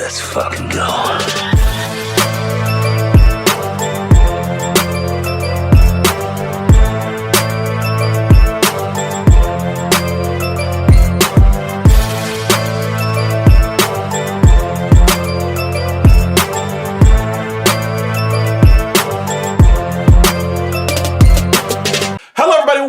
Let's fucking go.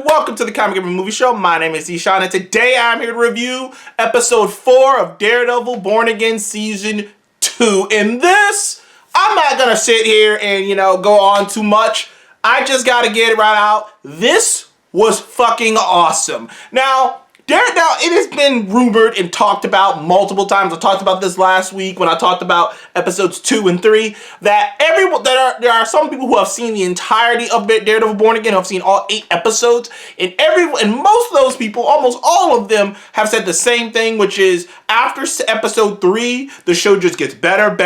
Welcome to the Comic and Movie Show. My name is Ishan, and today I'm here to review episode 4 of Daredevil Born Again Season 2. In this, I'm not going to sit here and, go on too much. I just got to get it right out. This was fucking awesome. Now, it has been rumored and talked about multiple times. I talked about this last week when I talked about episodes 2 and 3. There are some people who have seen the entirety of Daredevil Born Again, who have seen all 8 episodes, and most of those people, almost all of them, have said the same thing, which is after episode 3, the show just gets better, and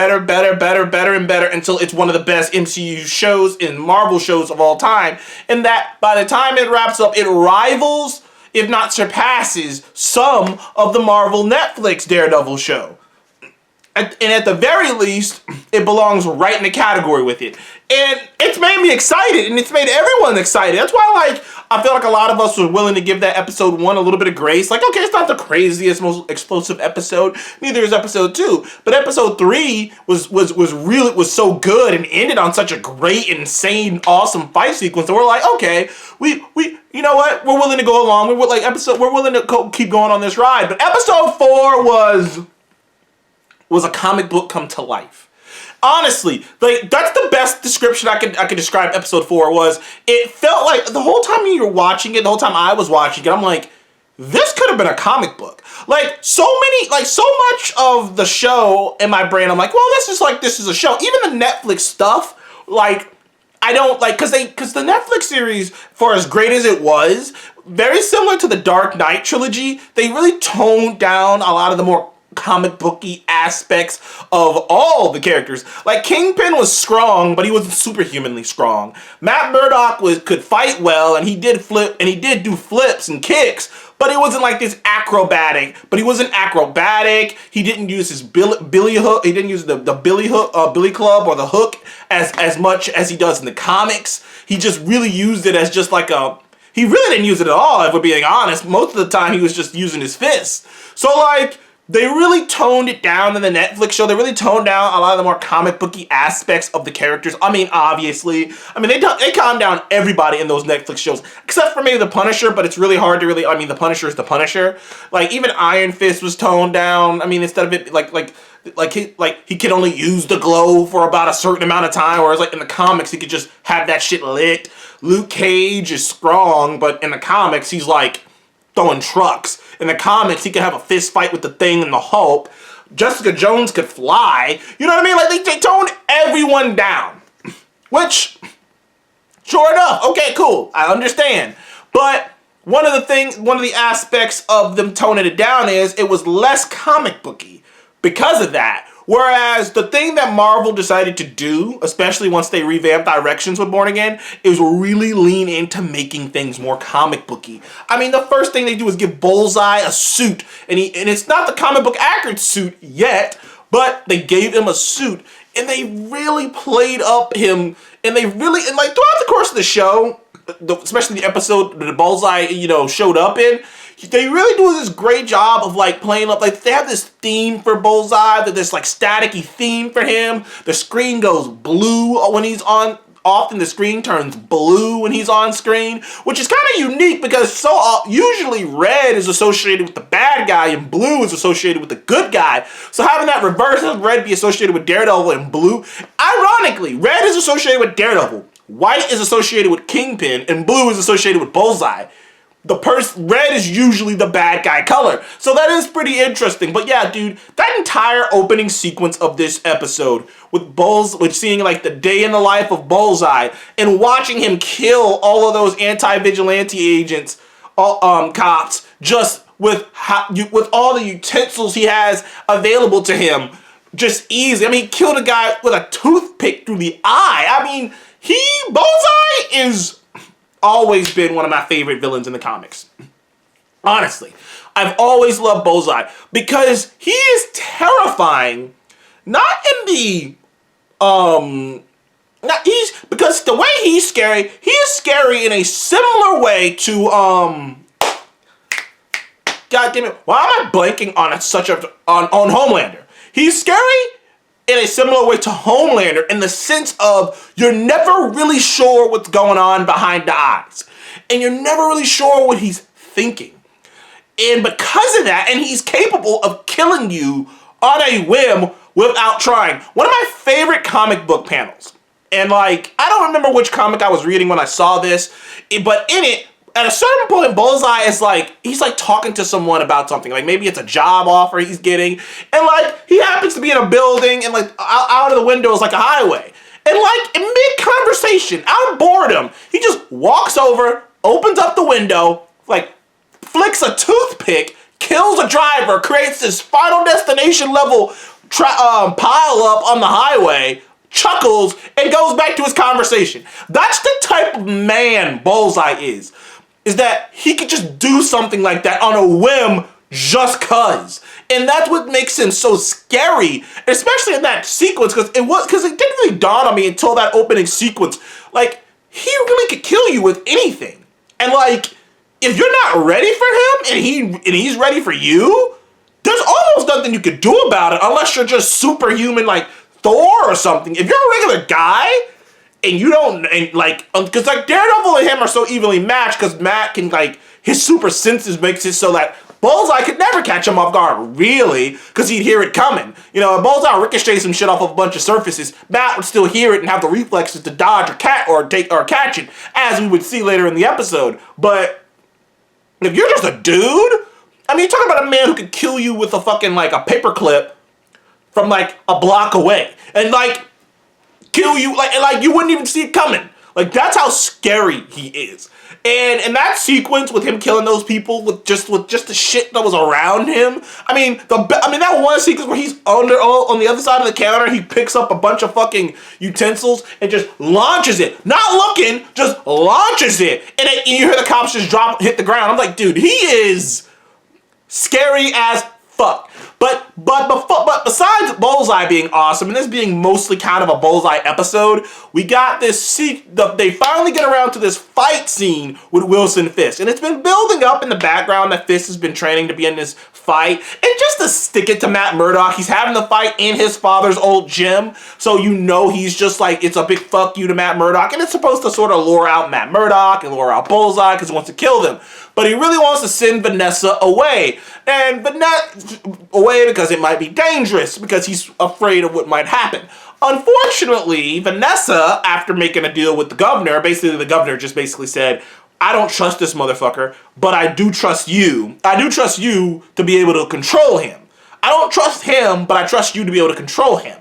better until it's one of the best MCU shows and Marvel shows of all time, and that by the time it wraps up, it rivals, if not surpasses, some of the Marvel Netflix Daredevil show. And at the very least, it belongs right in the category with it. And it's made me excited, and it's made everyone excited. That's why, I feel like a lot of us were willing to give that episode 1 a little bit of grace. Okay, it's not the craziest, most explosive episode. Neither is episode 2. But episode 3 was so good and ended on such a great, insane, awesome fight sequence. And we're like, okay, we you know what? We're willing to go along. We're willing to keep going on this ride. But episode 4 was a comic book come to life. Honestly, that's the best description I could describe episode 4 was. It felt like the whole time you were watching it, the whole time I was watching it, I'm like, this could have been a comic book. So much of the show in my brain, I'm like, well, this is a show. Even the Netflix stuff, I don't because the Netflix series, for as great as it was, very similar to the Dark Knight trilogy, they really toned down a lot of the more comic booky aspects of all the characters. Kingpin was strong, but he wasn't superhumanly strong. Matt Murdock could fight well, and he did do flips and kicks, but it wasn't like this acrobatic. But he wasn't acrobatic. He didn't use his billy hook. He didn't use the billy club or the hook as much as he does in the comics. He just really used it as just he really didn't use it at all, if we're being honest. Most of the time, he was just using his fists. So they really toned it down in the Netflix show. They really toned down a lot of the more comic booky aspects of the characters. Obviously. They calmed down everybody in those Netflix shows, except for maybe the Punisher, but it's really hard to really, the Punisher is the Punisher. Even Iron Fist was toned down. Instead of it, he could only use the glow for about a certain amount of time, whereas in the comics, he could just have that shit lit. Luke Cage is strong, but in the comics, he's throwing trucks. In the comics, he could have a fist fight with the Thing and the Hulk. Jessica Jones could fly. You know what I mean? They toned everyone down. Which, sure enough, okay, cool. I understand. But one of the aspects of them toning it down is it was less comic booky because of that. Whereas the thing that Marvel decided to do, especially once they revamped Directions with Born Again, is really lean into making things more comic booky. The first thing they do is give Bullseye a suit, and it's not the comic book accurate suit yet, but they gave him a suit, and they really played up him, and throughout the course of the show, especially the episode that Bullseye, showed up in, they really do this great job of playing up. They have this theme for Bullseye, this staticky theme for him. The screen goes blue when he's on. Often the screen turns blue when he's on screen, which is kind of unique because usually red is associated with the bad guy and blue is associated with the good guy. So having that reverse of red be associated with Daredevil and blue, ironically, red is associated with Daredevil, white is associated with Kingpin, and blue is associated with Bullseye. Red is usually the bad guy color. So that is pretty interesting. But yeah, dude, that entire opening sequence of this episode with seeing the day in the life of Bullseye and watching him kill all of those anti-vigilante agents, cops, just with all the utensils he has available to him, just easy. He killed a guy with a toothpick through the eye. Bullseye is always been one of my favorite villains in the comics. Honestly, I've always loved Bullseye because he is terrifying not in the not he's because the way he's scary, he is scary in a similar way to God damn it, why am I blanking on on Homelander? He's scary in a similar way to Homelander in the sense of you're never really sure what's going on behind the eyes. And you're never really sure what he's thinking. And because of that, and he's capable of killing you on a whim without trying. One of my favorite comic book panels, and like, I don't remember which comic I was reading when I saw this, but in it, at a certain point, Bullseye is like, he's like talking to someone about something. Like maybe it's a job offer he's getting. And like, he happens to be in a building and like out of the window is like a highway. And like in mid-conversation, out of boredom, he just walks over, opens up the window, like flicks a toothpick, kills a driver, creates this Final Destination level pile up on the highway, chuckles, and goes back to his conversation. That's the type of man Bullseye is that he could just do something like that on a whim just cuz. And that's what makes him so scary, especially in that sequence, because it didn't really dawn on me until that opening sequence. Like, he really could kill you with anything. And like, if you're not ready for him and he's ready for you, there's almost nothing you could do about it unless you're just superhuman like Thor or something. If you're a regular guy and you don't, and like, because like Daredevil and him are so evenly matched because Matt can like, his super senses makes it so that Bullseye could never catch him off guard, really, because he'd hear it coming. You know, if Bullseye ricochets some shit off of a bunch of surfaces, Matt would still hear it and have the reflexes to dodge or catch it, as we would see later in the episode. But if you're just a dude, I mean, you're talking about a man who could kill you with a fucking, like, a paperclip from, like, a block away. And, like, kill you, like you wouldn't even see it coming. Like, that's how scary he is. And in that sequence with him killing those people with just the shit that was around him, I mean that one sequence where he's on the other side of the counter, he picks up a bunch of fucking utensils and just launches it, not looking, just launches it, and you hear the cops just hit the ground. I'm like, dude, he is scary as fuck. But besides Bullseye being awesome, and this being mostly kind of a Bullseye episode, we got this they finally get around to this fight scene with Wilson Fisk. And it's been building up in the background that Fisk has been training to be in this fight. And just to stick it to Matt Murdock, he's having the fight in his father's old gym. So you know he's just like, it's a big fuck you to Matt Murdock. And it's supposed to sort of lure out Matt Murdock and lure out Bullseye because he wants to kill them. But he really wants to send Vanessa away. But not away because it might be dangerous, because he's afraid of what might happen. Unfortunately, Vanessa, after making a deal with the governor, basically the governor just basically said, I don't trust this motherfucker, but I do trust you. I do trust you to be able to control him. I don't trust him, but I trust you to be able to control him.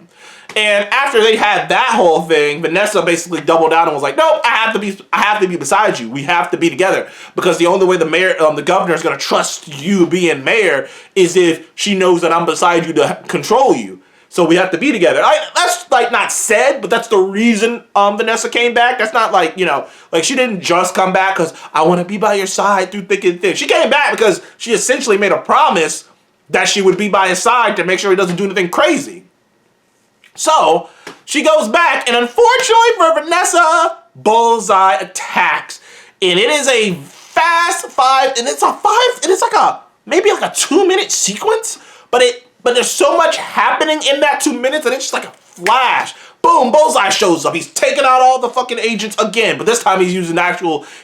And after they had that whole thing, Vanessa basically doubled down and was like, "No, I have to be beside you. We have to be together, because the only way the governor is going to trust you being mayor is if she knows that I'm beside you to control you. So we have to be together." That's like not said, but that's the reason Vanessa came back. That's not like, you know, like she didn't just come back because I want to be by your side through thick and thin. She came back because she essentially made a promise that she would be by his side to make sure he doesn't do anything crazy. So she goes back, and unfortunately for Vanessa, Bullseye attacks, and it is a fast it's like maybe like a 2-minute sequence, but there's so much happening in that 2 minutes, and it's just like a flash. Boom, Bullseye shows up. He's taking out all the fucking agents again, but this time he's using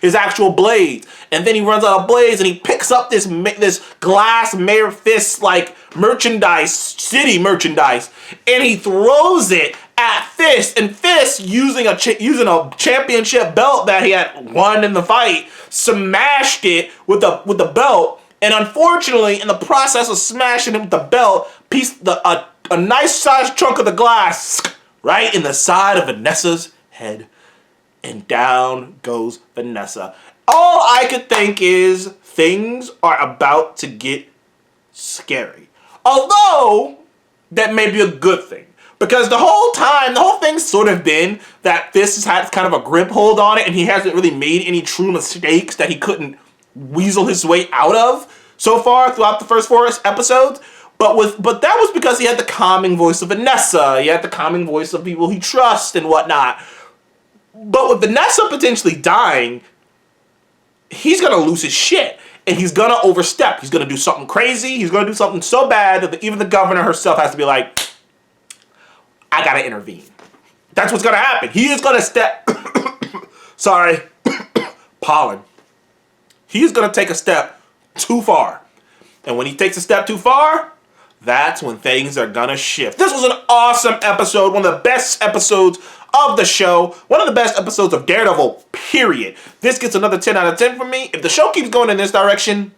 his actual blades. And then he runs out of blades, and he picks up this glass Mayor Fisk like city merchandise, and he throws it at Fisk. And Fisk, using a championship belt that he had won in the fight, smashed it with the belt. And unfortunately, in the process of smashing it with the belt, a nice sized chunk of the glass right in the side of Vanessa's head, and down goes Vanessa. All I could think is things are about to get scary. Although, that may be a good thing. Because the whole thing's sort of been that Fisk has had kind of a grip hold on it, and he hasn't really made any true mistakes that he couldn't weasel his way out of so far throughout the first 4 episodes. But that was because he had the calming voice of Vanessa. He had the calming voice of people he trusts and whatnot. But with Vanessa potentially dying, he's gonna lose his shit. And he's gonna overstep. He's gonna do something crazy. He's gonna do something so bad that even the governor herself has to be like, I gotta intervene. That's what's gonna happen. He is gonna step. Sorry. Pollen. He's gonna take a step too far. And when he takes a step too far, that's when things are gonna shift. This was an awesome episode. One of the best episodes of the show. One of the best episodes of Daredevil, period. This gets another 10 out of 10 from me. If the show keeps going in this direction,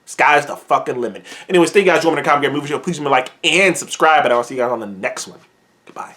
sky's the fucking limit. Anyways, thank you guys for joining the Comic Movie Show. Please remember to like and subscribe, and I'll see you guys on the next one. Goodbye.